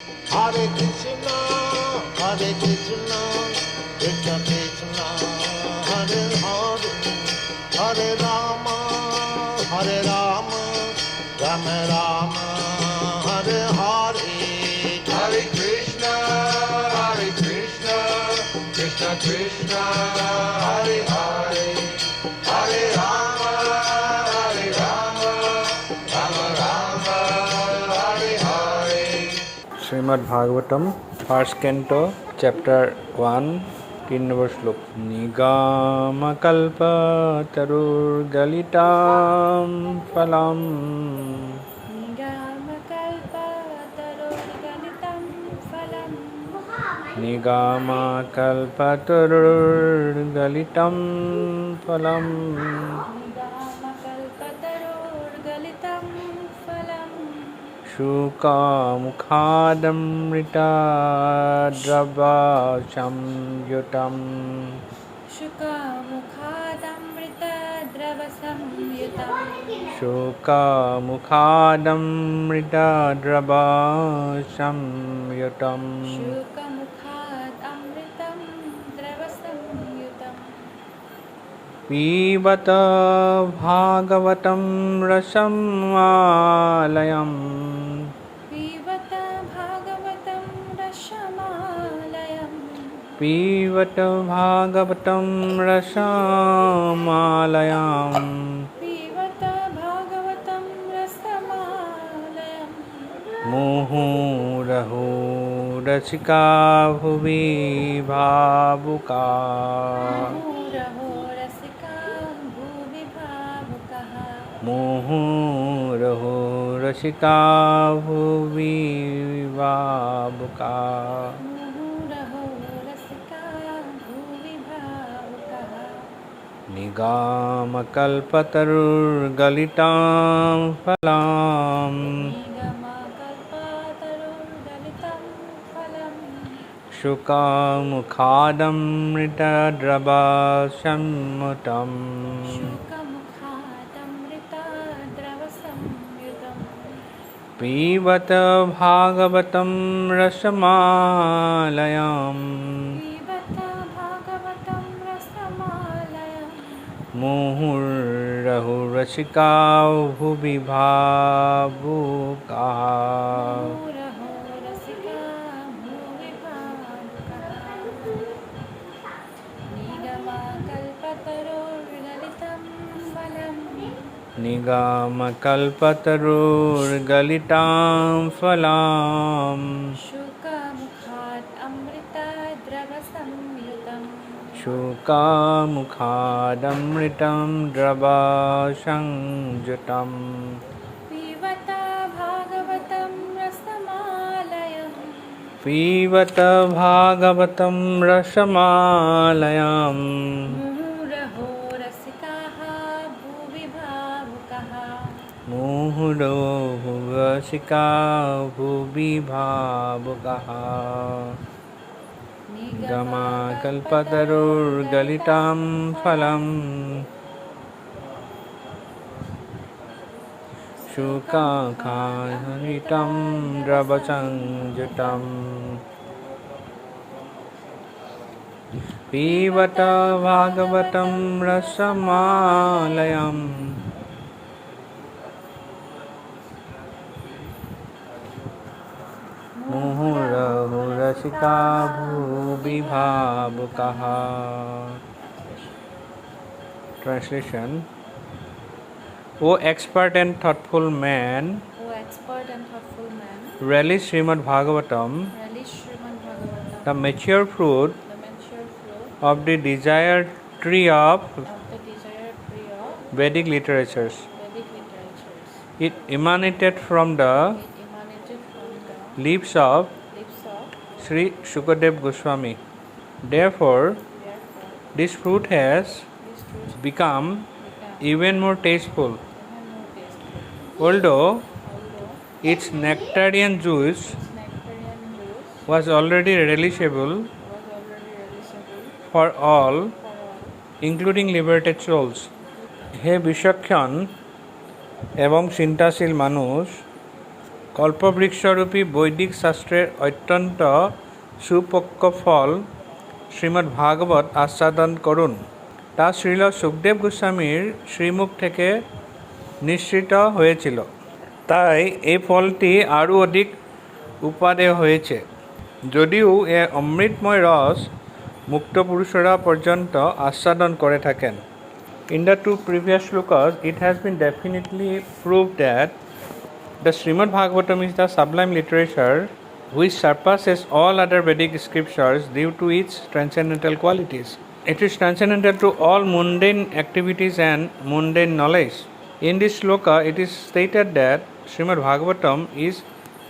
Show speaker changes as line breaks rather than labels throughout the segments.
Hare Krishna, Krishna Krishna, Hare Hare, Hare Rama, Rama Rama, Hare Hare. Hare Krishna, Krishna Krishna, Hare Hare, Hare Rama, Rama Rama, Hare Hare.
Srimad Bhagavatam, first canto, chapter 1, 3 number slok. Nigama kalpa tarur galitam phalam.
Nigama kalpa tarur galitam phalam.
Nigama kalpa tarur galitam phalam.
Nigama kalpa tarur galitam phalam.
Shuka mukhadamrita drava samyutam.
Shuka mukhadamrita drava samyutam.
Shuka mukhadamrita drava samyutam.
Shuka mukhadamritam drava samyutam.
Pibata bhagavatam rasam alayam.
Pivata bhagavatam rashamalayam.
Pivata bhagavatam rasamalayam.
Pivata bhagavatam rasamalayam.
Muhuraho rasika bhuvi bhavuka.
Muhuraho rasika bhuvi bhavukaha.
Muhuraho rasika bhuvi bhavuka.
Muhuraho rasika bhuvi bhavukaha.
Nigama kalpatarur galitam phalam.
Nigama kalpatarur galitam phalam.
Shuka mukhadamrita drava sammutam.
Shuka mukhadamrita drava samyutam.
Pibata bhagavatam rasamalayam.
Pivata bhagavatam rasamalayam.
Muhurahu rasika bhuvi bhavuka.
Muhuraho rasika bhuvi bhavukaha. Nigama kalpatarur galitam phalam.
Nigama kalpatarur galitam phalam.
Shuka mukhat amrita drava samyutam.
Shuka mukhadamritam drava sanjutam.
Pivata bhagavatam rasamalayam.
Pivata bhagavatam rasamalayam.
Muhuraho rasikaha bhuvi bhavukaha.
Muhurohu rasika bhuvi bhavukaha. Nigama kalpatarur galitam phalam. Shuka khanitam drava sanjutam. Pivata bhagavatam rasamalayam. Muhurahu rasika bhuvi bhavukaha. Translation. O expert and thoughtful man,
O expert and thoughtful man,
relish Srimad Bhagavatam,
relish Srimad Bhagavatam,
the mature fruit
the mature fruit
of the desired tree of
of the desired tree of
Vedic literatures.
Vedic literatures.
It emanated from the
It emanated from the
lips of
lips of
Sri Shukadev Goswami. Therefore, this fruit has
these fruits
become
become
even more tasteful.
even more tasteful.
Although
Although
its nectarian juice
its nectarian juice
was already relishable
was already relishable
for all,
for all,
including liberated souls. হে বিচক্ষণ এবং চিন্তাশীল মানুষ, কল্পবৃক্ষরূপী বৈদিক শাস্ত্রের অত্যন্ত সুপক্ক ফল শ্রীমদ্ ভাগবত আস্বাদন করুন। তা শ্রীল সুখদেব গোস্বামীর শ্রীমুখ থেকে নিঃসৃত হয়েছিল। তাই এই ফলটি আরও অধিক উপাদেয় হয়েছে। যদিও এ অমৃতময় রস মুক্ত পুরুষরা পর্যন্ত আস্বাদন করে থাকেন। In the two previous shlokas, it has been definitely proved that the Srimad Bhagavatam is the sublime literature which surpasses all other Vedic scriptures due to its transcendental qualities. It is transcendental to all mundane activities and mundane knowledge. In this shloka, it is stated that Srimad Bhagavatam is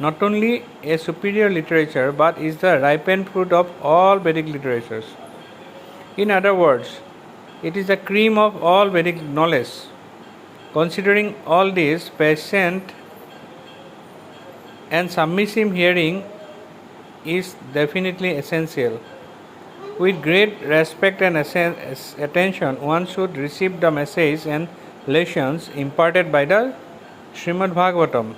not only a superior literature but is the ripened fruit of all Vedic literatures. In other words, it is the cream of all Vedic knowledge. Considering all this, patient and submissive hearing is definitely essential. With great respect and attention, one should receive the message and lessons imparted by the Srimad Bhagavatam.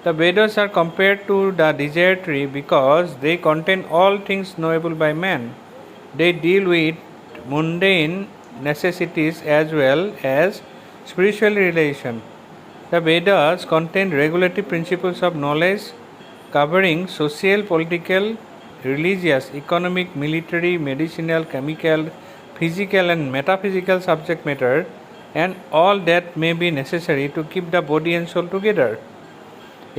The Vedas are compared to the desert tree because they contain all things knowable by man. They deal with mundane necessities as well as spiritual realization. The Vedas contain regulative principles of knowledge covering social, political, religious, economic, military, medicinal, chemical, physical and metaphysical subject matter and all that may be necessary to keep the body and soul together.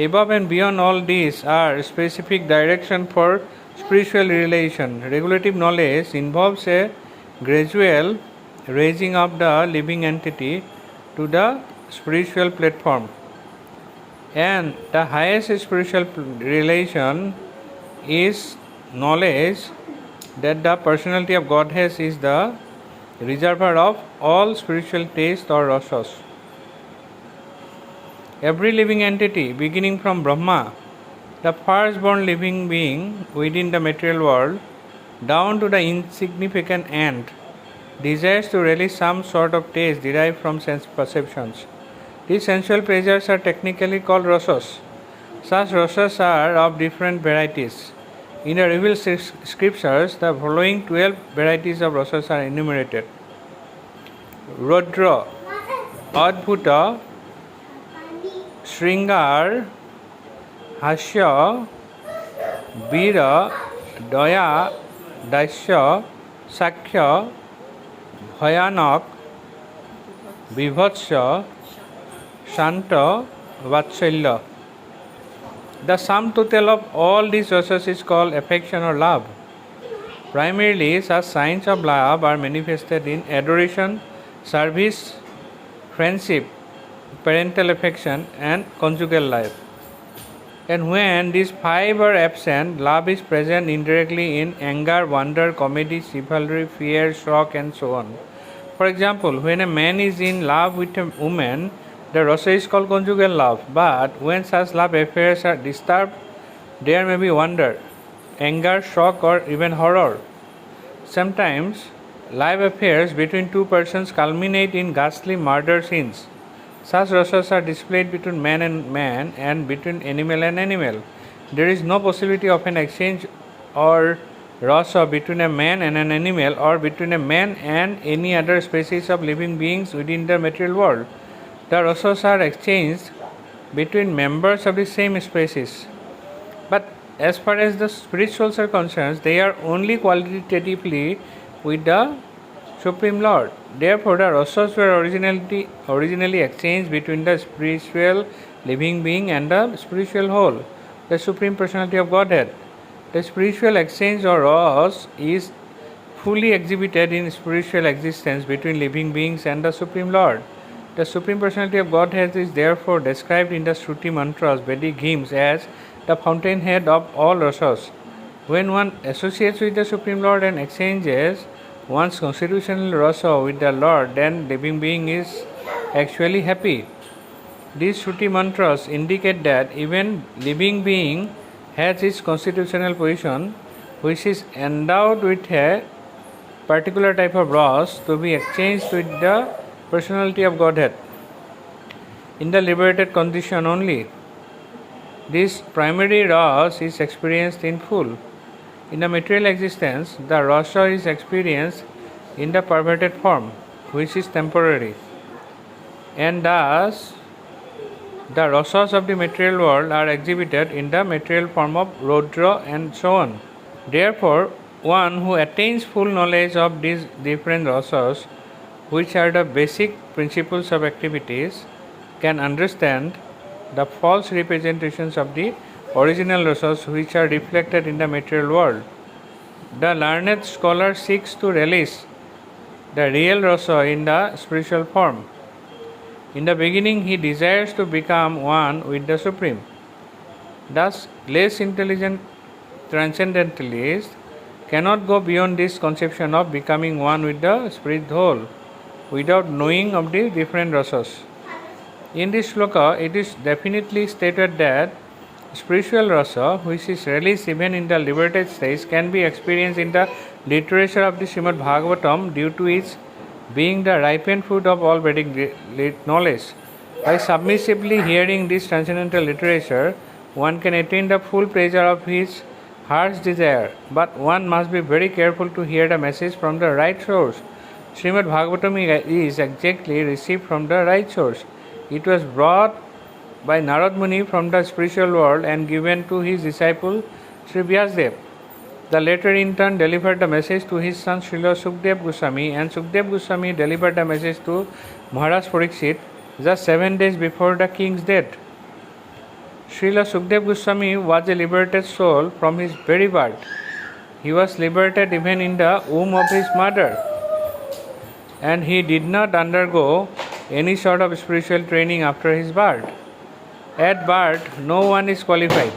Above and beyond all these are specific direction for spiritual realization. Regulative knowledge involves a gradual raising of the living entity to the spiritual platform, and the highest spiritual realization is knowledge that the personality of Godhead is the reservoir of all spiritual taste or rasas. Every living entity, beginning from Brahma, the firstborn living being within the material world, down to the insignificant ant, desires to relish some sort of taste derived from sense perceptions. These sensual pleasures are technically called rasas. Such rasas are of different varieties. In the revealed scriptures, the following 12 varieties of rasas are enumerated: Rodra, Adbhuta, Shringar, Hasya, Vira, Daya, Daisya, Sakhya, Bhayanak, Vibhatsya, Shanta, Vatsalya. The sum total of all these rasas is called affection or love. Primarily, such signs of love are manifested in adoration, service, friendship, parental affection, and conjugal life. And when these five are absent, love is present indirectly in anger, wonder, comedy, chivalry, fear, shock, and so on. For example, when a man is in love with a woman, the rasa is called conjugal love. But when such love affairs are disturbed, there may be wonder, anger, shock, or even horror. Sometimes, live affairs between two persons culminate in ghastly murder scenes. Such rasas are displayed between man and between animal and animal. There is no possibility of an exchange or rasa between a man and an animal or between a man and any other species of living beings within the material world. The rasas are exchanged between members of the same species. But as far as the spirit souls are concerned, they are only qualitatively with the Supreme Lord. Therefore, the rasas were originally exchanged between the spiritual living being and the spiritual whole, the Supreme Personality of Godhead. The spiritual exchange or ras is fully exhibited in spiritual existence between living beings and the Supreme Lord. The Supreme Personality of Godhead is therefore described in the Shruti mantras, Vedic hymns, as the fountainhead of all rasas. When one associates with the Supreme Lord and exchanges one's constitutional rasa with the Lord, then living being is actually happy. These Shruti mantras indicate that even living being has its constitutional position, which is endowed with a particular type of ras to be exchanged with the personality of Godhead in the liberated condition only. This primary rasa is experienced in full. In the material existence, the rasa is experienced in the perverted form, which is temporary. And thus, the rasas of the material world are exhibited in the material form of Rodra and so on. Therefore, one who attains full knowledge of these different rasas, which are the basic principles of activities, can understand the false representations of the original rasas which are reflected in the material world. The learned scholar seeks to release the real rasa in the spiritual form. In the beginning, he desires to become one with the Supreme. Thus, less intelligent transcendentalists cannot go beyond this conception of becoming one with the spirit whole without knowing of the different rasas. In this shloka, it is definitely stated that spiritual rasa, which is released even in the liberated stage, can be experienced in the literature of the Srimad Bhagavatam due to its being the ripened fruit of all Vedic knowledge. By submissively hearing this transcendental literature, one can attain the full pleasure of his heart's desire, but one must be very careful to hear the message from the right source. Srimad Bhagavatam is exactly received from the right source. It was brought by Narad Muni from the spiritual world and given to his disciple Sri Vyasadeva. The latter in turn delivered the message to his son Srila Sukdev Goswami, and Sukdev Goswami delivered the message to Maharaj Parikshit just 7 days before the king's death. Srila Sukdev Goswami was a liberated soul from his very birth. He was liberated even in the womb of his mother, and he did not undergo any sort of spiritual training after his birth. At birth, no one is qualified,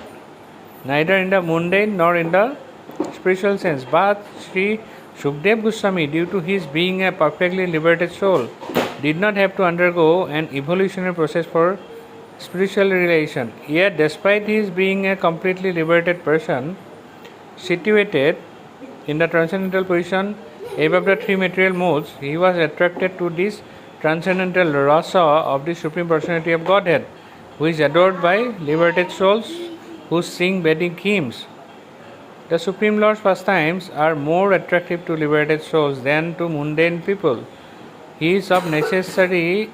neither in the mundane nor in the spiritual sense. But Sri Sukdev Goswami, due to his being a perfectly liberated soul, did not have to undergo an evolutionary process for spiritual realization. Yet, despite his being a completely liberated person, situated in the transcendental position above the three material modes, he was attracted to this transcendental rasa of the Supreme Personality of Godhead, who is adored by liberated souls who sing Vedic hymns. The Supreme Lord's pastimes are more attractive to liberated souls than to mundane people. He is of necessity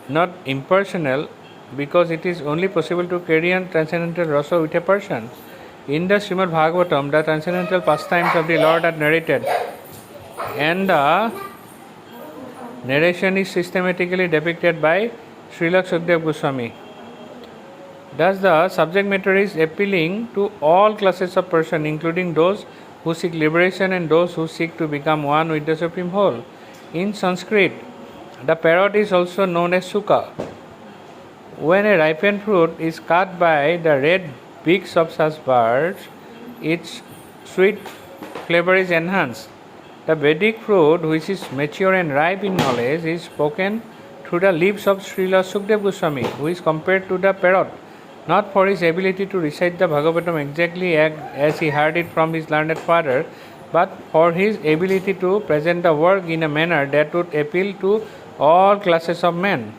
not impersonal, because it is only possible to carry on transcendental rasa with a person. In the Srimad Bhagavatam, the transcendental pastimes of the Lord are narrated, and the narration is systematically depicted by Srila Sukdev Goswami. Thus, the subject matter is appealing to all classes of persons, including those who seek liberation and those who seek to become one with the Supreme Whole. In Sanskrit, the parrot is also known as suka. When a ripened fruit is cut by the red beaks of such birds, its sweet flavor is enhanced. The Vedic fruit, which is mature and ripe in knowledge, is spoken through the lips of Srila Sukdev Goswami, who is compared to the parrot, not for his ability to recite the Bhagavatam exactly as he heard it from his learned father, but for his ability to present the work in a manner that would appeal to all classes of men.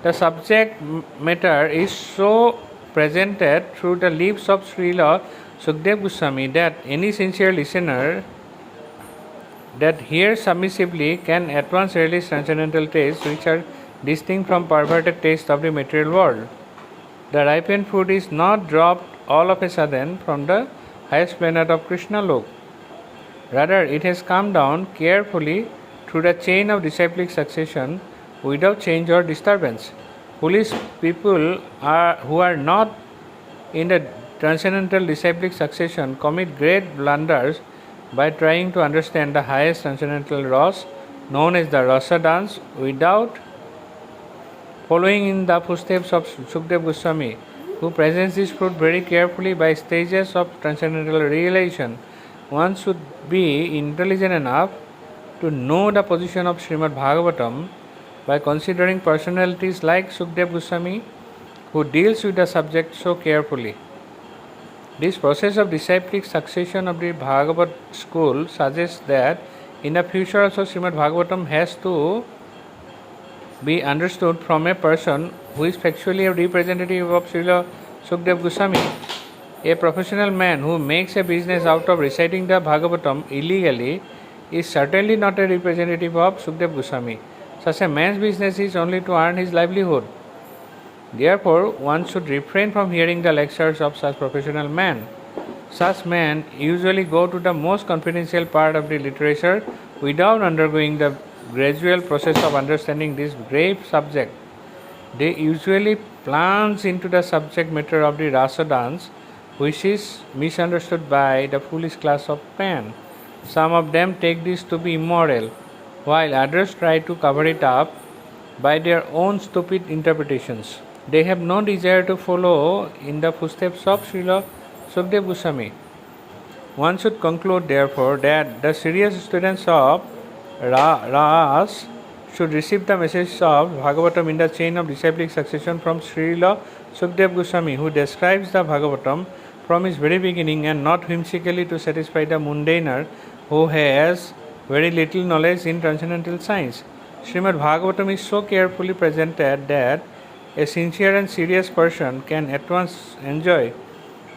The subject matter is so presented through the lips of Srila Sukdev Goswami that any sincere listener that hears submissively can at once realize transcendental tastes which are distinct from perverted tastes of the material world. The ripened fruit is not dropped all of a sudden from the highest planet of Krishna Lok. Rather, it has come down carefully through the chain of disciplic succession without change or disturbance. Foolish people who are not in the transcendental disciplic succession commit great blunders by trying to understand the highest transcendental rasa, known as the rasa dance, without following in the footsteps of Sukdev Goswami, who presents this fruit very carefully by stages of transcendental realization. One should be intelligent enough to know the position of Srimad Bhagavatam by considering personalities like Sukdev Goswami, who deals with the subject so carefully. This process of disciplic succession of the Bhagavat school suggests that in the future also Srimad Bhagavatam has to be understood from a person who is factually a representative of Srila Sukdev Goswami. A professional man who makes a business out of reciting the Bhagavatam illegally is certainly not a representative of Sukdev Goswami. Such a man's business is only to earn his livelihood. Therefore, one should refrain from hearing the lectures of such professional men. Such men usually go to the most confidential part of the literature without undergoing the gradual process of understanding this grave subject. They usually plunge into the subject matter of the rasa dance, which is misunderstood by the foolish class of men. Some of them take this to be immoral, while others try to cover it up by their own stupid interpretations. They have no desire to follow in the footsteps of Srila Sukdev Goswami. One should conclude, therefore, that the serious students of Ras should receive the message of Bhagavatam in the chain of disciplic succession from Srila Sukdev Goswami, who describes the Bhagavatam from its very beginning, and not whimsically to satisfy the mundaner who has very little knowledge in transcendental science. Srimad Bhagavatam is so carefully presented that a sincere and serious person can at once enjoy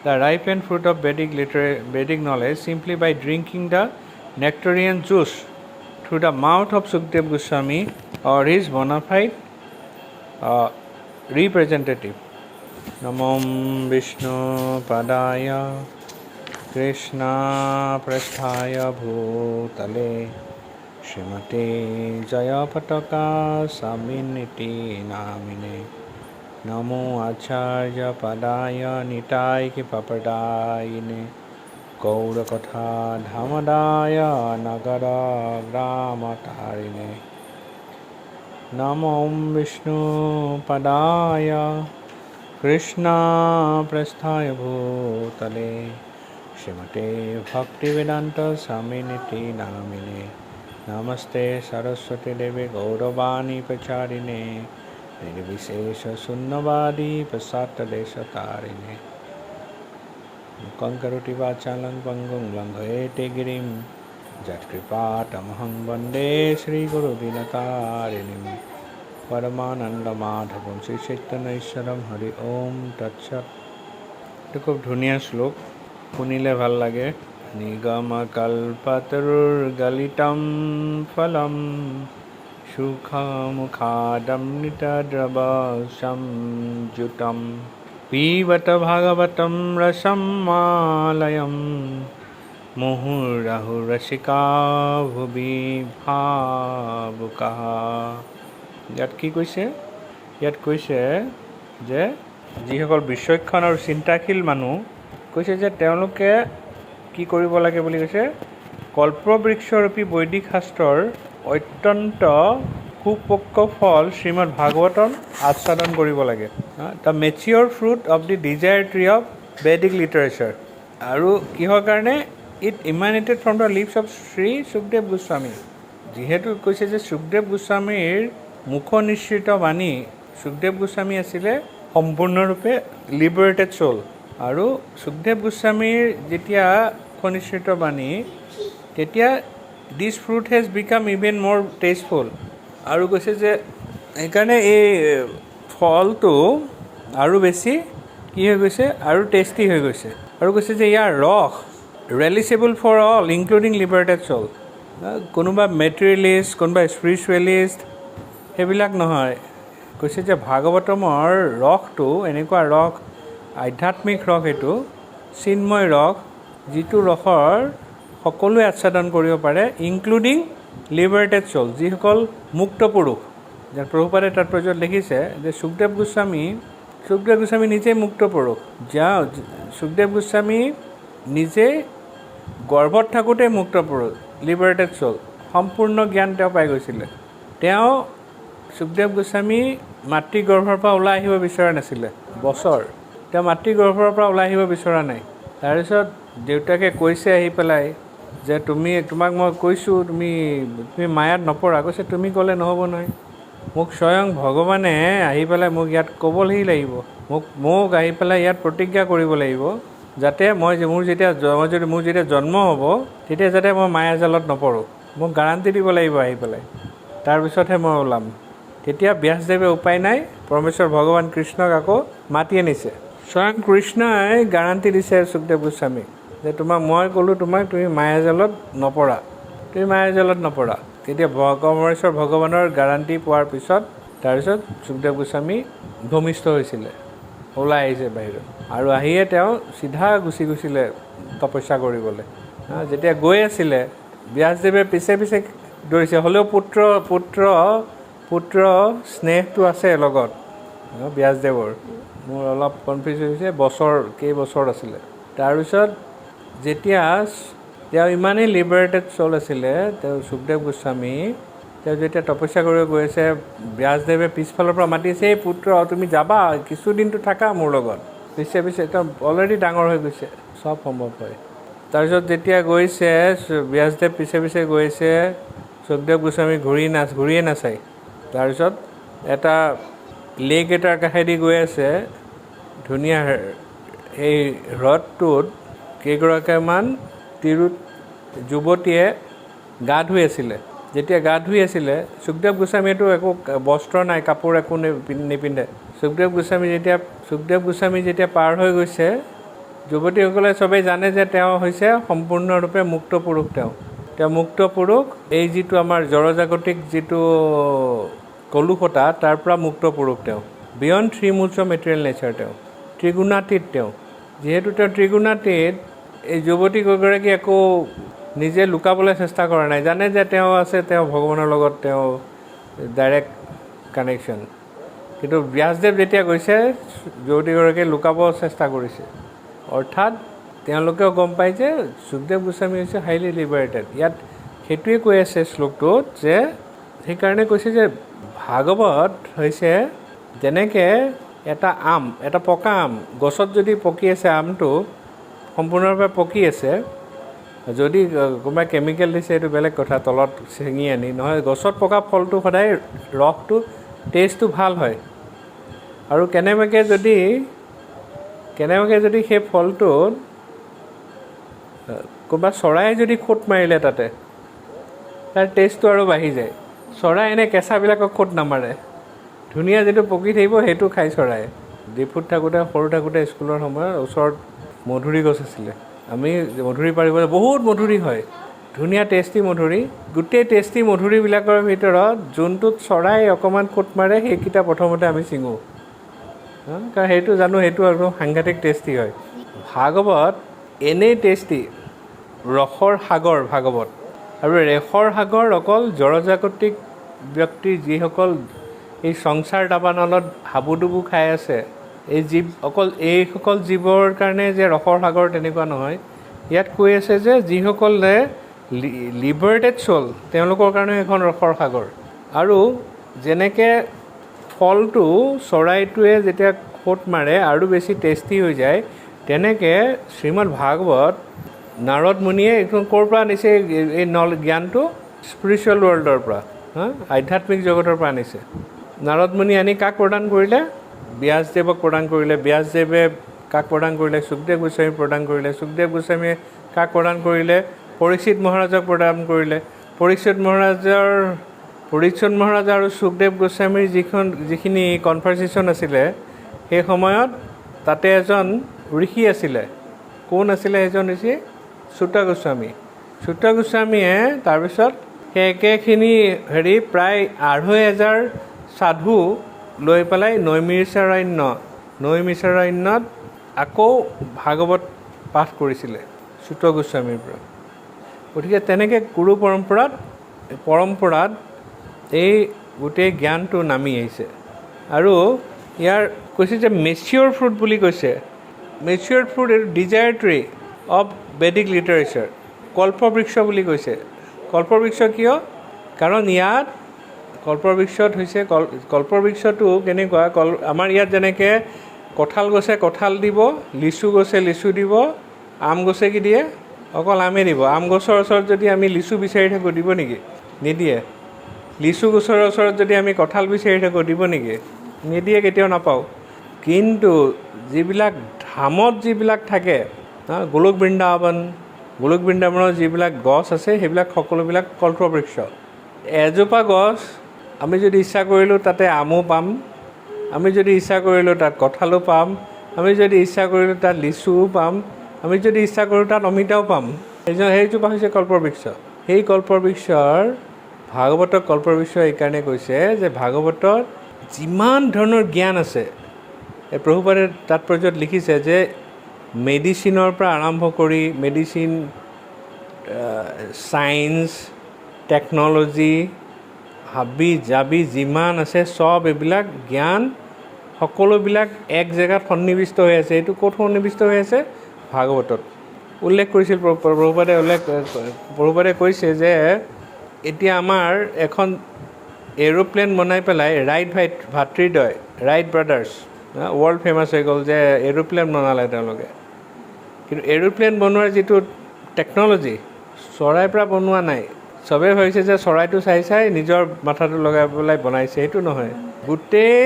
the ripened fruit of Vedic knowledge simply by drinking the nectarian juice through the mouth of Sukdev Goswami or his bona fide representative. Namom Vishnu Padaya Krishna Prasthaya Bhutale Srimate Jayapata Saminiti Namine Namo Acharya Padaya Nitai Ki Papadayine Gaura Katha Dhamadaya Nagara Grama Tarine Namo Vishnu Padaya Krishna Prasthaya Bhutale Srimate Bhaktivedanta Saminiti Namine Namaste Saraswati Devi Gauravani Pacharine Nirvishesha Sunnavadi Pasata Desha Tarine Kankaruti Vachalang Pangum Langhaete Girim Jatkripatamaham Vande Sri Guru Dinatarinim Paramananda Madhavam Sri Chaitanya Ishwaram Hari Om Tatsat. Itu খুব ধুনীয়া শ্লোক, শুনিলে ভাল লাগে। নিগম কল্পতরুর গলিতম ফলম সুখমুখাদম নিতদ্রবসম জুতম পিবত ভাগবতম রসম মালয়ম মুহুরহুরসিকা ভুবি ভাবুকাহ। ইয়াত কি কৈছে? ইয়াত কৈছে যে যিসকল বিচক্ষণ আৰু চিন্তাশীল মানুহ, কৈছে যে তেওঁলোকে কি কৰিব লাগে বুলি কৈছে, কল্পবৃক্ষৰূপী বৈদিক শাস্ত্ৰৰ অত্যন্ত সুপক্ক ফল শ্ৰীমদ ভাগৱতম আস্বাদন কৰিব লাগে। The mature fruit of the desire tree of Vedic literature. আৰু কিহৰ কাৰণে? It emanated from the lips of Shri Sukhdev Goswami. যিহেতু কৈছে যে সুখদেৱ গোস্বামীৰ মুখনিসৃত বাণী, সুখদেৱ গোস্বামী আছিলে সম্পূৰ্ণৰূপে লিবাৰেটেড চ'ল। আৰু সুখদেৱ গোস্বামীৰ যেতিয়া মুখনিসৃত বাণী, তেতিয়া দিছ ফ্ৰুট হেজ বিকাম ইভেন মোৰ টেষ্টফুল। আৰু কৈছে যে সেইকাৰণে এই ফলটো আৰু বেছি কি হৈ গৈছে, আৰু টেষ্টি হৈ গৈছে। আৰু কৈছে যে ইয়াৰ ৰস ৰেলিচেবল ফৰ অল ইনক্লুডিং লিবাৰেটেড চ'ল। কোনোবা মেটেৰিয়েলিষ্ট, কোনোবা স্পিৰিচুৱেলিষ্ট, সেইবিলাক নহয়। কৈছে যে ভাগৱতমৰ ৰসটো এনেকুৱা ৰস, আধ্যাত্মিক ৰস, এইটো চিন্ময় ৰস, যিটো ৰসৰ সকলোৱে আস্বাদন কৰিব পাৰে, ইনক্লুডিং লিবাৰেটেড চ'ল, যিসকল মুক্ত পুৰুষ। যাৰ প্ৰভুপাদে তাৎপৰ্যত লিখিছে যে সুখদেৱ গোস্বামী নিজেই মুক্ত পুৰুষ। সুখদেৱ গোস্বামী নিজে গৰ্ভত থাকোঁতে মুক্ত পুৰুষ, লিবাৰেটেড চ'ল, সম্পূৰ্ণ জ্ঞান তেওঁ পাই গৈছিলে। সুখদেৱ গোস্বামী মাতৃগৰ্ভৰ পৰা ওলাই আহিব বিচৰা নাছিলে। তেওঁ মাতৃগৰ্ভৰ পৰা ওলাই আহিব বিচৰা নাই। তাৰপিছত দেউতাকে কৈছে আহি পেলাই যে তোমাক মই কৈছোঁ তুমি মায়াত নপৰা। কৈছে তুমি ক'লে নহ'ব নহয়, মোক স্বয়ং ভগৱানে আহি পেলাই মোক ইয়াত ক'বলৈহি লাগিব, মোক আহি পেলাই ইয়াত প্ৰতিজ্ঞা কৰিব লাগিব, যাতে মোৰ যেতিয়া জন্ম হ'ব তেতিয়া যাতে মই মায়াজালত নপৰোঁ। মোক গাৰাণ্টি দিব লাগিব আহি পেলাই, তাৰপিছতহে মই ওলাম। তেতিয়া ব্যাসদেৱে উপায় নাই পৰমেশ্বৰ ভগৱান কৃষ্ণক আকৌ মাতি আনিছে। স্বয়ং কৃষ্ণই গাৰাণ্টি দিছে সুখদেৱ গোস্বামীক যে মই ক'লোঁ তোমাক তুমি মায়াজালত নপৰা, তুমি মায়াজালত নপৰা। তেতিয়া পৰমেশ্বৰ ভগৱানৰ গাৰাণ্টি পোৱাৰ পিছত তাৰপিছত সুখদেৱ গোস্বামী ভূমিষ্ঠ হৈছিলে, ওলাই আহিছে বাহিৰত আৰু আহিয়ে তেওঁ চিধা গুচি গৈছিলে তপস্যা কৰিবলৈ। যেতিয়া গৈ আছিলে ব্যাসদেৱে পিছে পিছে দৌৰিছে, হ'লেও পুত্ৰ স্নেহটো আছে লগত ব্যাসদেৱৰ। মোৰ অলপ কনফিউজ হৈছে কেইবছৰ আছিলে। তাৰপিছত যেতিয়া তেওঁ ইমানেই লিবাৰেটেড চ'ল আছিলে তেওঁ সুখদেৱ গোস্বামী, তেওঁ যেতিয়া তপস্যা কৰিব গৈ আছে ব্যাসদেৱে পিছফালৰ পৰা মাতিছে, এই পুত্ৰ তুমি যাবা, কিছুদিনটো থাকা মোৰ লগত। পিছে পিছে তেওঁ অলৰেডি ডাঙৰ হৈ গৈছে, চব সম্ভৱ হয়। তাৰপিছত যেতিয়া গৈছে ব্যাসদেৱ পিছে পিছে গৈছে, সুখদেৱ গোস্বামী ঘূৰিয়ে নাচায়। তাৰপিছত এটা লেক এটাৰ কাষেদি গৈ আছে, ধুনীয়া এই হ্ৰদটোত কেইগৰাকীমান যুৱতীয়ে গা ধুই আছিলে। যেতিয়া গা ধুই আছিলে সুখদেৱ গোস্বামীয়েতো একো বস্ত্ৰ নাই, কাপোৰ একো নিপিন্ধে। সুখদেৱ গোস্বামী যেতিয়া পাৰ হৈ গৈছে, যুৱতীসকলে চবেই জানে যে তেওঁ হৈছে সম্পূৰ্ণৰূপে মুক্ত পুৰুষ। তেওঁ মুক্ত পুৰুষ, এই যিটো আমাৰ জড়জাগতিক যিটো কলুষতা তাৰ পৰা মুক্ত পুৰুষ। তেওঁ beyond 3 modes of material nature, তেওঁ ত্ৰিগুণাতীত। যিহেতু তেওঁ ত্ৰিগুণাতীত, এই যুৱতীগৰাকী একো নিজে লুকাবলৈ চেষ্টা কৰা নাই, জানে যে তেওঁ আছে, তেওঁ ভগৱানৰ লগত তেওঁ ডাইৰেক্ট কানেকশ্যন। কিন্তু ব্যাসদেৱ যেতিয়া গৈছে যুৱতীগৰাকীয়ে লুকাব চেষ্টা কৰিছে, অৰ্থাৎ তেওঁলোকেও গম পায় যে সুখদেৱ গোস্বামী হৈছে হাইলি লিবাৰেটেড। ইয়াত সেইটোৱে কৈ আছে শ্লোকটোত, যে সেইকাৰণে কৈছে যে ভাগৱত হৈছে যেনেকৈ এটা পকা আম, গছত যদি পকি আছে, আমটো সম্পূৰ্ণৰূপে পকি আছে, যদি কোনোবাই কেমিকেল দিছে এইটো বেলেগ কথা, তলত ছিঙি আনি, নহয় গছত পকা ফলটো সদায় ৰসটো টেষ্টটো ভাল হয়। আৰু কেনেবাকৈ যদি সেই ফলটোত কোনোবা চৰাই যদি খুঁট মাৰিলে তাতে, তাৰ টেষ্টটো আৰু বাঢ়ি যায়। চৰাই এনে কেঁচাবিলাকক খুঁট নামাৰে, ধুনীয়া যিটো পকি থাকিব সেইটো খাই চৰাই। ডিফুত সৰু থাকোঁতে স্কুলৰ সময়ত ওচৰত মধুৰি গছ আছিলে, আমি মধুৰি পাৰিবলৈ বহুত মধুৰি হয়, ধুনীয়া টেষ্টি মধুৰি। গোটেই টেষ্টি মধুৰিবিলাকৰ ভিতৰত যোনটোত চৰাই অকণমান খুঁট মাৰে সেইকেইটা প্ৰথমতে আমি ছিঙোঁ, কাৰণ সেইটো জানো সেইটো একদম সাংঘাতিক টেষ্টি হয়। ভাগৱত এনেই টেষ্টি, ৰসৰ সাগৰ ভাগৱত। আৰু ৰেসৰ সাগৰ অকল জড়জাগতিক ব্যক্তি যিসকল এই সংসাৰ দাবানলত হাবুডুবু খাই আছে, এইসকল জীৱৰ কাৰণে যে ৰসৰ সাগৰ তেনেকুৱা নহয়। ইয়াত কৈ আছে যে যিসকলে লিবাৰেটেড চ'ল তেওঁলোকৰ কাৰণে এখন ৰসৰ সাগৰ। আৰু যেনেকৈ ফলটো চৰাইটোৱে যেতিয়া খুঁট মাৰে আৰু বেছি টেষ্টি হৈ যায়, তেনেকৈ শ্ৰীমদ ভাগৱত নাৰদ মুনিয়ে এইখন ক'ৰ পৰা আনিছে এই জ্ঞানটো? স্পিৰিচুৱেল ৱৰ্ল্ডৰ পৰা, আধ্যাত্মিক জগতৰ পৰা আনিছে। নাৰদ মুনি আনি কাক প্ৰদান কৰিলে? ব্যাসদেৱক প্ৰদান কৰিলে। ব্যাসদেৱে কাক প্ৰদান কৰিলে? সুখদেৱ গোস্বামীক প্ৰদান কৰিলে। সুখদেৱ গোস্বামীয়ে কাক প্ৰদান কৰিলে? পৰীক্ষিত মহাৰাজক প্ৰদান কৰিলে। পৰীক্ষিত মহাৰাজ আৰু সুখদেৱ গোস্বামীৰ যিখিনি কনভাৰ্চেশ্যন আছিলে, সেই সময়ত তাতে এজন ঋষি আছিলে। কোন আছিলে এজন ঋষি? চুত গোস্বামী। চুত গোস্বামীয়ে তাৰপিছত সেই একেখিনি প্ৰায় 2500 সাধু লৈ পেলাই নৈমিষাৰণ্যত আকৌ ভাগৱত পাঠ কৰিছিলে চুত গোস্বামীৰ পৰা। গতিকে তেনেকৈ গুৰু পৰম্পৰাত এই গোটেই জ্ঞানটো নামি আহিছে। আৰু ইয়াৰ কৈছে যে মেচিয়ৰ ফ্ৰুট বুলি কৈছে। মেচিয়ৰ ফ্ৰুট এইটো desire tree of Vedic literature, Kalpavriksha বুলি কৈছে। কল্পবৃক্ষ কিয়? কাৰণ ইয়াত কল্পবৃক্ষটো কেনেকুৱা, আমাৰ ইয়াত যেনেকৈ কঁঠাল গছে কঁঠাল দিব, লিচু গছে লিচু দিব, আম গছে কি দিয়ে? অকল আমে দিব। আম গছৰ ওচৰত যদি আমি লিচু বিচাৰি থাকোঁ দিব নেকি? নিদিয়ে। লিচু গছৰ ওচৰত যদি আমি কঁঠাল বিচাৰি থাকোঁ দিব নেকি? নিদিয়ে, কেতিয়াও নাপাওঁ। কিন্তু যিবিলাক ধামত যিবিলাক থাকে, গোলক বৃন্দাবনৰ যিবিলাক গছ আছে সেইবিলাক সকলোবিলাক কল্পবৃক্ষ। এজোপা গছ আমি যদি ইচ্ছা কৰিলোঁ তাতে আমো পাম, আমি যদি ইচ্ছা কৰিলোঁ তাত কঁঠালো পাম, আমি যদি ইচ্ছা কৰিলোঁ তাত লিচুও পাম, আমি যদি ইচ্ছা কৰোঁ তাত অমিতাও পাম। সেইজোপা হৈছে কল্পবৃক্ষ। সেই কল্পবৃক্ষৰ ভাগৱতক কল্পবৃক্ষ এইকাৰণে কৈছে যে ভাগৱতত যিমান ধৰণৰ জ্ঞান আছে, প্ৰভুপাদে তাৎপৰ্যত লিখিছে যে মেডিচিনৰ পৰা আৰম্ভ কৰি মেডিচিন, ছায়েন্স, টেকন'লজি, হাবি জাবি যিমান আছে চব এইবিলাক জ্ঞান সকলোবিলাক এক জেগাত সন্নিৱিষ্ট হৈ আছে। এইটো ক'ত সন্নিৱিষ্ট হৈ আছে? ভাগৱতত উল্লেখ কৰিছিল প্ৰভুপাদে কৈছে যে এতিয়া আমাৰ এখন এৰোপ্লেন বনাই পেলাই ৰাইট ভাতৃদ্বয়, ৰাইট ব্ৰাদাৰ্ছ ৱৰ্ল্ড ফেমাছ হৈ গ'ল যে এৰোপ্লেন বনালে তেওঁলোকে। কিন্তু এৰোপ্লেন বনোৱাৰ যিটো টেকন'লজি চৰাইৰ পৰা বনোৱা নাই। চবেই ভাবিছে যে চৰাইটো চাই চাই নিজৰ মাথাটো লগাই পেলাই বনাইছে, সেইটো নহয়। গোটেই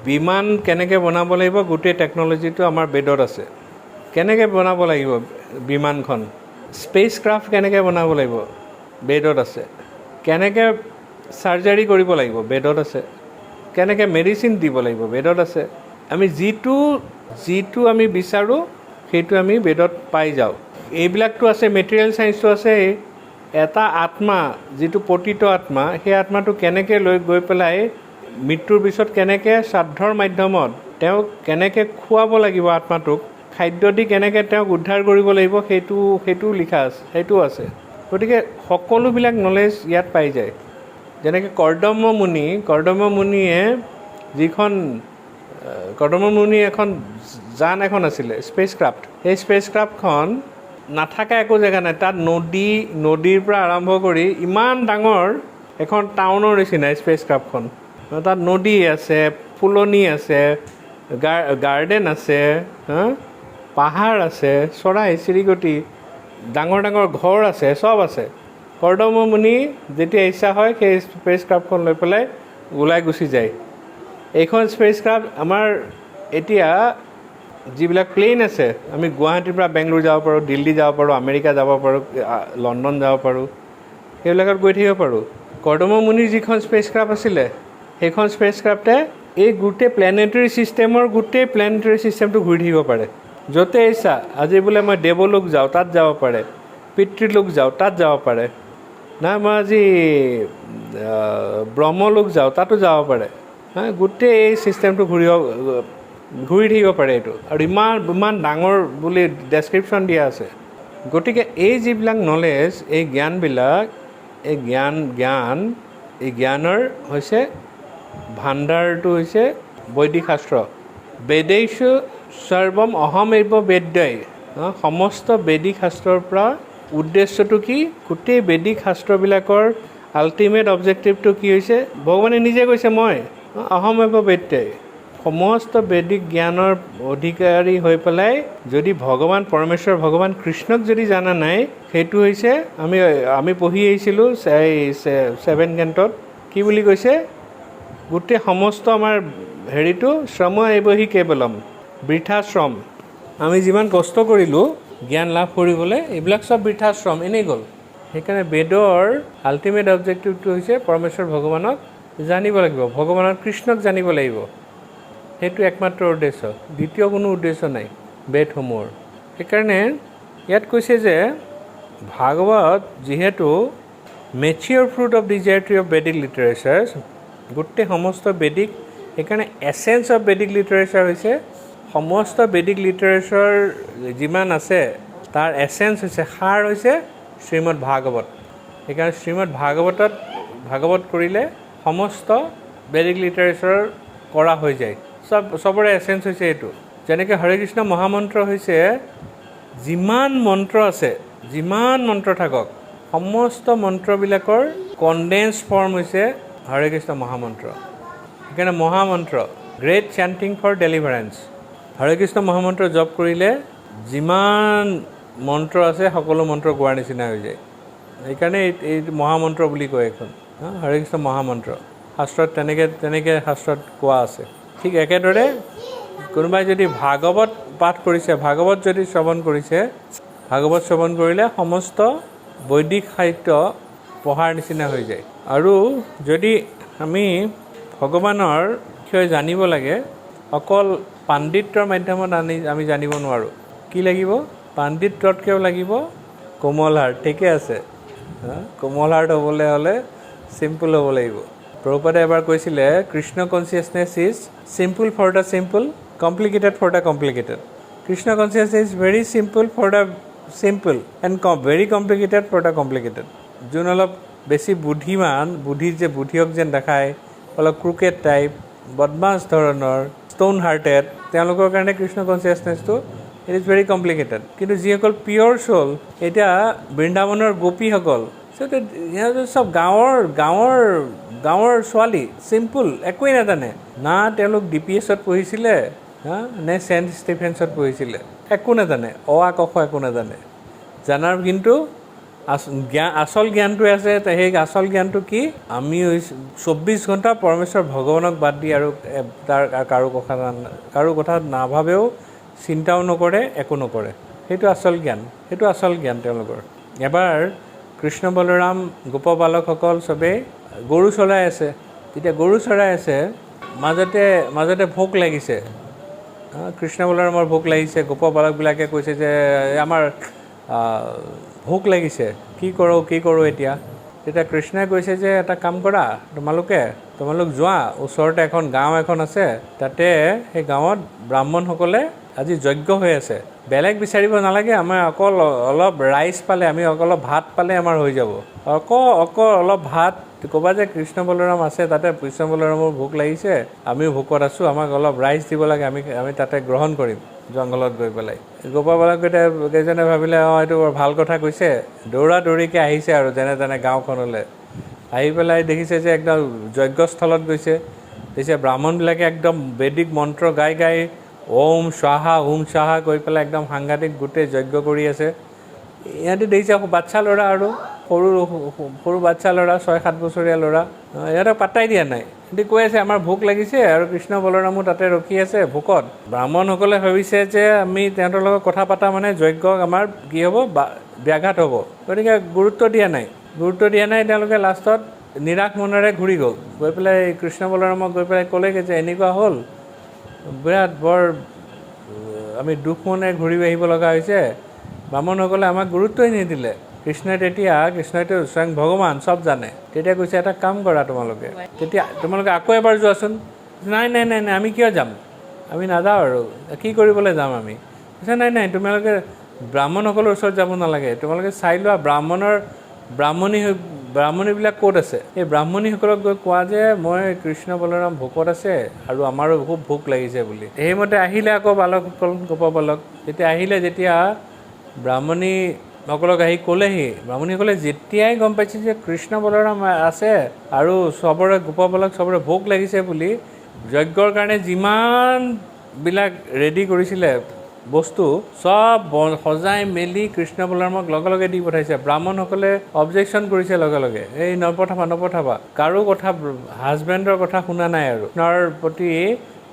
বিমান কেনেকৈ বনাব লাগিব গোটেই টেকন'লজিটো আমাৰ বেদত আছে। কেনেকৈ বনাব লাগিব বিমানখন, স্পেচ ক্ৰাফ্ট কেনেকৈ বনাব লাগিব বেদত আছে। কেনেকৈ চাৰ্জাৰী কৰিব লাগিব বেদত আছে। কেনেকৈ মেডিচিন দিব লাগিব বেদত আছে। আমি যিটো আমি বিচাৰোঁ সেইটো আমি বেদত পাই যাওঁ। এইবিলাকতো আছে, মেটেৰিয়েল ছায়েন্সটো আছে। এটা আত্মা যিটো পতিত আত্মা, সেই আত্মাটো কেনেকৈ লৈ গৈ পেলাই মৃত্যুৰ পিছত কেনেকৈ শ্ৰাদ্ধৰ মাধ্যমত তেওঁক কেনেকৈ খুৱাব লাগিব, আত্মাটোক খাদ্য দি কেনেকৈ তেওঁক উদ্ধাৰ কৰিব লাগিব, সেইটো লিখা আছে, সেইটোও আছে। গতিকে সকলোবিলাক নলেজ ইয়াত পাই যায়। যেনেকৈ কৰ্দমমুনিয়ে কৰ্দমমুনিৰ এখন যান এখন আছিলে, স্পেচ ক্ৰাফ্ট। সেই স্পেচ ক্ৰাফ্টখন নাথাকা একো জেগা নাই। তাত নদীৰ পৰা আৰম্ভ কৰি ইমান ডাঙৰ এখন টাউনৰ নিচিনা স্পেচ ক্ৰাফ্টখন। তাত নদী আছে, ফুলনি আছে, গাৰ্ডেন আছে, পাহাৰ আছে, চৰাই চিৰিকটি, ডাঙৰ ডাঙৰ ঘৰ আছে, চব আছে। কৰ্দমমুনি যেতিয়া ইচ্ছা হয় সেই স্পেচ ক্ৰাফ্টখন লৈ পেলাই ওলাই গুচি যায়। এইখন স্পেচ ক্ৰাফ্ট আমাৰ এতিয়া যিবিলাক প্লেইন আছে, আমি গুৱাহাটীৰ পৰা বেংগলোৰ যাব পাৰোঁ, দিল্লী যাব পাৰোঁ, আমেৰিকা যাব পাৰোঁ, লণ্ডন যাব পাৰোঁ, সেইবিলাকত গৈ থাকিব পাৰোঁ। কৰ্দমমুনিৰ যিখন স্পেচ ক্ৰাফ্ট আছিলে সেইখন স্পেচ ক্ৰাফ্টে এই গোটেই প্লেনেটৰী ছিষ্টেমটো ঘূৰি থাকিব পাৰে য'তে ইচ্ছা। আজি বোলে মই দেৱলোক যাওঁ, তাত যাব পাৰে, পিতৃলোক যাওঁ, তাত যাব পাৰে, নাই মই আজি ব্ৰহ্মলোক যাওঁ, তাতো যাব পাৰে। গোটেই এই ছিষ্টেমটো ঘূৰি থাকিব পাৰে এইটো। আৰু ইমান ডাঙৰ বুলি ডেছক্ৰিপশ্যন দিয়া আছে। গতিকে এই যিবিলাক নলেজ, এই জ্ঞানবিলাক, এই জ্ঞানৰ হৈছে ভাণ্ডাৰটো হৈছে বৈদিক শাস্ত্ৰ। বেদেষু সৰ্বম অহমেৱ বেদ্যই। সমস্ত বেদিক শাস্ত্ৰৰ পৰা উদ্দেশ্যটো কি? গোটেই বেদিক শাস্ত্ৰবিলাকৰ আল্টিমেট অবজেক্টিভটো কি হৈছে? ভগৱানে নিজে কৈছে মই অহমেৱ বেদ্যই। সমস্ত বেদিক জ্ঞানৰ অধিকাৰী হৈ পেলাই যদি ভগৱান পৰমেশ্বৰ ভগৱান কৃষ্ণক যদি জানা নাই, সেইটো হৈছে আমি পঢ়ি আহিছিলোঁ এই 7 কেণ্টত কি বুলি কৈছে? গোটেই সমস্ত আমাৰ হেৰিটো শ্ৰম এবহি কেৱলম, বৃথা শ্ৰম। আমি যিমান কষ্ট কৰিলোঁ জ্ঞান লাভ কৰিবলৈ, এইবিলাক চব বৃথা শ্ৰম, এনেই গ'ল। সেইকাৰণে বেদৰ আল্টিমেট অবজেক্টিভটো হৈছে পৰমেশ্বৰ ভগৱানক জানিব লাগিব, ভগৱানৰ কৃষ্ণক জানিব লাগিব। সেইটো একমাত্ৰ উদ্দেশ্য, দ্বিতীয় কোনো উদ্দেশ্য নাই বেদসমূহৰ। সেইকাৰণে ইয়াত কৈছে যে ভাগৱত যিহেতু mature fruit of desire tree of Vedic literatures, গোটেই সমস্ত বেদিক, সেইকাৰণে এছেঞ্চ অফ বেদিক লিটাৰেচাৰ হৈছে সমস্ত বেদিক লিটাৰেচাৰ যিমান আছে তাৰ এছেঞ্চ হৈছে, সাৰ হৈছে শ্ৰীমদ ভাগৱত। সেইকাৰণে শ্ৰীমদ ভাগৱত কৰিলে সমস্ত বেদিক লিটাৰেচাৰ কৰা হৈ যায়। চবৰে এছেঞ্চ হৈছে এইটো। যেনেকৈ হৰে কৃষ্ণ মহামন্ত্ৰ হৈছে, যিমান মন্ত্ৰ আছে, যিমান মন্ত্ৰ থাকক, সমস্ত মন্ত্ৰবিলাকৰ কনডেন্স ফৰ্ম হৈছে হৰে কৃষ্ণ মহামন্ত্ৰ। সেইকাৰণে মহামন্ত্ৰ, গ্ৰেট চেণ্টিং ফৰ ডেলিভাৰেঞ্চ। হৰে কৃষ্ণ মহামন্ত্ৰ জপ কৰিলে যিমান মন্ত্ৰ আছে সকলো মন্ত্ৰ গোৱাৰ নিচিনা হৈ যায়। সেইকাৰণে এই মহামন্ত্ৰ বুলি কয় এখন, হৰে কৃষ্ণ মহামন্ত্ৰ। শাস্ত্ৰত তেনেকৈ শাস্ত্ৰত কোৱা আছে। ঠিক একেদৰে কোনোবাই যদি ভাগৱত পাঠ কৰিছে, ভাগৱত যদি শ্ৰৱণ কৰিছে, ভাগৱত শ্ৰৱণ কৰিলে সমস্ত বৈদিক সাহিত্য পঢ়াৰ নিচিনা হৈ যায়। আৰু যদি আমি ভগৱানৰ বিষয়ে জানিব লাগে অকল পাণ্ডিত্যৰ মাধ্যমত আমি জানিব নোৱাৰোঁ। কি লাগিব? পাণ্ডিত্যতকৈও লাগিব কোমল হাৰ্ট। ঠিকে আছে, কোমল হাৰ্ট হ'বলৈ হ'লে চিম্পল হ'ব লাগিব। প্ৰভুপাদে এবাৰ কৈছিলে Krishna consciousness is simple for the simple, complicated for the complicated. Krishna consciousness is very simple for the simple and very complicated for the complicated. যোন অলপ বেছি বুদ্ধিমান, বুদ্ধিয়ক যেন দেখায়, অলপ ক্ৰুকেট টাইপ, বদমাছ ধৰণৰ, ষ্ট'ন হাৰ্টেড, তেওঁলোকৰ কাৰণে কৃষ্ণ কনচিয়াছনেছটো ইট ইজ ভেৰি কমপ্লিকেটেড। কিন্তু যিসকল পিয়'ৰ চ'ল, এতিয়া বৃন্দাবনৰ গোপীসকল, সিহঁতে চব গাঁৱৰ ছোৱালী, চিম্পুল, একোৱেই নাজানে। না তেওঁলোক DPSত পঢ়িছিলে, নে চেণ্ট ষ্টিফেন্সত পঢ়িছিলে, একো নাজানে, অ ক খ একো নাজানে। জানাৰ কিন্তু আচল জ্ঞানটোৱে আছে। সেই আচল জ্ঞানটো কি? আমি 24 ঘণ্টা পৰমেশ্বৰ ভগৱানক বাদ দি আৰু তাৰ কাৰো কথা নাভাবেও, চিন্তাও নকৰে, একো নকৰে। সেইটো আচল জ্ঞান তেওঁলোকৰ। এবাৰ কৃষ্ণ বলৰাম গোপবালকসকল চবেই গৰু চৰাই আছে। তেতিয়া গৰু চৰাই আছে, মাজতে ভোক লাগিছে, কৃষ্ণ বলৰামৰ ভোক লাগিছে। গোপবালকবিলাকে কৈছে যে আমাৰ ভোক লাগিছে, কি কৰোঁ এতিয়া? তেতিয়া কৃষ্ণই কৈছে যে এটা কাম কৰা, তোমালোক যোৱা, ওচৰতে এখন গাঁও এখন আছে, তাতে সেই গাঁৱত ব্ৰাহ্মণসকলে আজি যজ্ঞ হৈ আছে, বেলেগ বিচাৰিব নালাগে, আমাৰ অকল অলপ ৰাইচ পালে, আমি অলপ ভাত পালে আমাৰ হৈ যাব। অকল অলপ ভাত ক'বা যে কৃষ্ণ বলৰাম আছে তাতে, কৃষ্ণ বলৰামৰ ভোক লাগিছে, আমিও ভোকত আছোঁ, আমাক অলপ ৰাইচ দিব লাগে, আমি তাতে গ্ৰহণ কৰিম জংঘলত গৈ পেলাই। গোপালকেইজনে ভাবিলে এইটো বৰ ভাল কথা কৈছে, দৌৰিকৈ আহিছে আৰু যেনে তেনে গাঁওখনলৈ আহি পেলাই দেখিছে যে একদম যজ্ঞস্থলত গৈছে। দেখিছে ব্ৰাহ্মণবিলাকে একদম বেদিক মন্ত্ৰ গাই ওম স্বাহা কৈ পেলাই একদম সাংঘাতিক গোটেই যজ্ঞ কৰি আছে। ইহঁতে দেখিছে বাচ্ছা ল'ৰা, আৰু সৰু বাচ্ছা ল'ৰা, 6-7 বছৰীয়া ল'ৰা, ইহঁতক পাত্তাই দিয়া নাই। সিহঁতে কৈ আছে আমাৰ ভোক লাগিছে, আৰু কৃষ্ণ বলৰামো তাতে ৰখি আছে ভোকত। ব্ৰাহ্মণসকলে ভাবিছে যে আমি তেহঁতৰ লগত কথা পতা মানে যজ্ঞ আমাৰ কি হ'ব, ব্যাঘাত হ'ব। গতিকে গুৰুত্ব দিয়া নাই। তেওঁলোকে লাষ্টত নিৰাশ মনেৰে ঘূৰি গৈ পেলাই কৃষ্ণ বলৰামক গৈ পেলাই ক'লেগৈ যে এনেকুৱা হ'ল, বিৰাট বৰ আমি দুখ মনে ঘূৰি আহিব লগা হৈছে, ব্ৰাহ্মণসকলে আমাক গুৰুত্বই নিদিলে। কৃষ্ণইতো স্বয়ং ভগৱান, চব জানে। তেতিয়া কৈছে এটা কাম কৰা, তোমালোকে আকৌ এবাৰ যোৱাচোন। নাই আমি কিয় যাম, আমি নাযাওঁ আৰু কি কৰিবলৈ যাম আমি। কৈছে নাই তোমালোকে ব্ৰাহ্মণসকলৰ ওচৰত যাব নালাগে, তোমালোকে চাই লোৱা ব্ৰাহ্মণীবিলাক ক'ত আছে। এই ব্ৰাহ্মণীসকলক গৈ কোৱা যে মই কৃষ্ণ বলৰাম ভোকত আছে আৰু আমাৰো খুব ভোক লাগিছে বুলি। সেইমতে আহিলে আকৌ বালকসকল, গোপবালক যেতিয়া ব্ৰাহ্মণীসকলক আহি ক'লেহি, ব্ৰাহ্মণীসকলে যেতিয়াই গম পাইছে যে কৃষ্ণ বলৰাম আছে আৰু গোপবালক চবৰে ভোক লাগিছে বুলি, যজ্ঞৰ কাৰণে যিমানবিলাক ৰেডি কৰিছিলে বস্তু চব সজাই মেলি কৃষ্ণ বলৰামক লগে দি পঠাইছে। ব্ৰাহ্মণসকলে অবজেকশ্যন কৰিছে লগে, এই নপঠাবা, কাৰো কথা, হাজবেণ্ডৰ কথা শুনা নাই। আৰু কৃষ্ণৰ প্ৰতি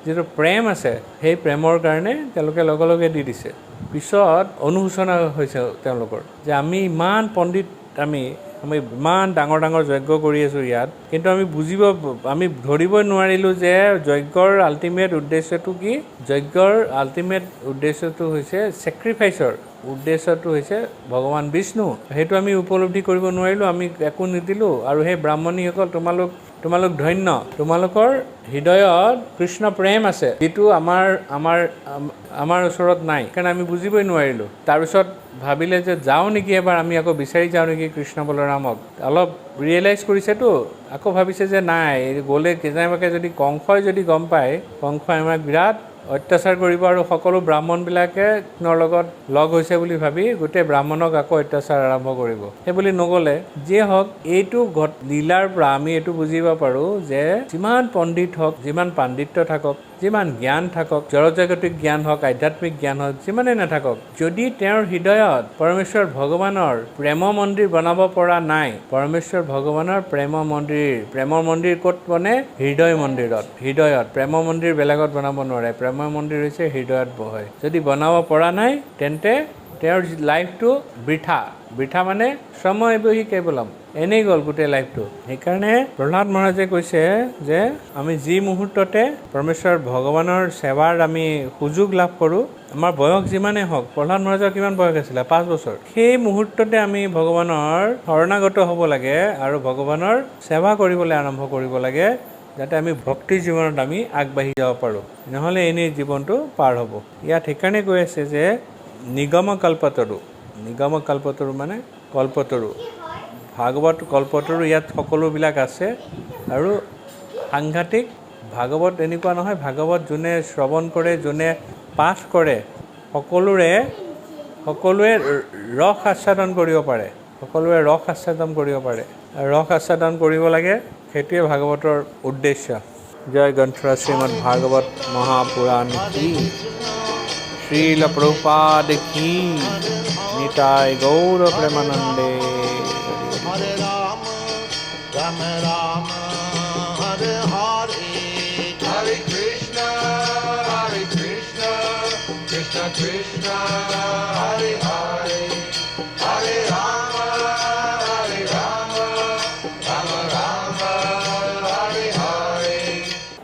যিটো প্ৰেম আছে, সেই প্ৰেমৰ কাৰণে তেওঁলোকে লগে দি দিছে। পিছত অনুশোচনা হৈছে তেওঁলোকৰ যে আমি ইমান পণ্ডিত, আমি ইমান ডাঙৰ যজ্ঞ কৰি আছোঁ ইয়াত, কিন্তু আমি ধৰিবই নোৱাৰিলোঁ যে যজ্ঞৰ আল্টিমেট উদ্দেশ্যটো কি। যজ্ঞৰ আল্টিমেট উদ্দেশ্যটো হৈছে ছেক্ৰিফাইচৰ উদ্দেশ্যটো হৈছে ভগৱান বিষ্ণু। সেইটো আমি উপলব্ধি কৰিব নোৱাৰিলোঁ, আমি একো নিদিলোঁ। আৰু সেই ব্ৰাহ্মণীসকল তোমালোক ধন্য, তোমালোকৰ হৃদয়ত কৃষ্ণ প্ৰেম আছে, যিটো আমাৰ ওচৰত নাই, কাৰণ আমি বুজিবই নোৱাৰিলোঁ। তাৰপিছত ভাবিলে যে যাওঁ নেকি এবাৰ, আমি আকৌ বিচাৰি যাওঁ নেকি কৃষ্ণ বলৰামক। অলপ ৰিয়েলাইজ কৰিছেতো, আকৌ ভাবিছে যে নাই, গ'লে কেনেবাকৈ যদি কংসই গম পায়, কংসই আমাক বিৰাট অত্যাচাৰ কৰিব, আৰু সকলো ব্ৰাহ্মণবিলাকে কৃষ্ণৰ লগত লগ হৈছে বুলি ভাবি গোটেই ব্ৰাহ্মণক আকৌ অত্যাচাৰ আৰম্ভ কৰিব। সেইবুলি নগ'লে। যিয়ে হওক, এইটো লীলাৰ পৰা আমি এইটো বুজিব পাৰোঁ যে যিমান পণ্ডিত হওক, যিমান পাণ্ডিত্য থাকক, যিমান জ্ঞান থাকক, জড়জাগতিক জ্ঞান হওক, আধ্যাত্মিক জ্ঞান হওক, যিমানেই নাথাকক, যদি তেওঁৰ হৃদয়ত পৰমেশ্বৰ ভগৱানৰ প্ৰেম মন্দিৰ বনাব পৰা নাই, পৰমেশ্বৰ ভগৱানৰ প্ৰেমৰ মন্দিৰ ক'ত বনে? হৃদয় মন্দিৰত। হৃদয়ত প্ৰেম মন্দিৰ বেলেগত বনাব নোৱাৰে, প্ৰেম মন্দিৰ হৈছে হৃদয়ত বহে। যদি বনাব পৰা নাই, তেন্তে তেওঁৰ লাইফটো বৃথা মানে সময় বহি কেৱলম, এনেই গ'ল গোটেই লাইফটো। সেইকাৰণে প্ৰহ্লাদ মহাৰাজে কৈছে যে আমি যি মুহূৰ্ততে পৰমেশ্বৰ ভগৱানৰ সেৱাৰ আমি সুযোগ লাভ কৰোঁ, আমাৰ বয়স যিমানেই হওক, প্ৰহ্লাদ মহাৰাজৰ কিমান বয়স আছিলে? 5 বছৰ। সেই মুহূৰ্ততে আমি ভগৱানৰ শৰণাগত হ'ব লাগে আৰু ভগৱানৰ সেৱা কৰিবলৈ আৰম্ভ কৰিব লাগে, যাতে আমি ভক্তি জীৱনত আমি আগবাঢ়ি যাব পাৰোঁ, নহ'লে এনেই জীৱনটো পাৰ হ'ব। ইয়াত সেইকাৰণে কৈ আছে যে নিগম কল্পতৰু, নিগম কল্পতৰু মানে কল্পতৰু, ভাগৱত কল্পতৰু, ইয়াত সকলোবিলাক আছে। আৰু সাংঘাতিক ভাগৱত এনেকুৱা নহয়, ভাগৱত যোনে শ্ৰৱণ কৰে, যোনে পাঠ কৰে, সকলোৱে ৰস আস্বাদন কৰিব পাৰে, সকলোৱে ৰস আস্বাদন কৰিব পাৰে। ৰস আস্বাদন কৰিব লাগে, সেইটোৱে ভাগৱতৰ উদ্দেশ্য। জয় গ্ৰন্থৰাজ শ্ৰীমদ ভাগৱত মহাপুৰাণ কি, শ্ৰীল প্ৰভুপাদ কি, Nitai Gaur প্ৰেমানন্দে।
Hare Rama, Rama Rama, Hare Hare, Hare Krishna, Krishna Krishna, Hare Hare.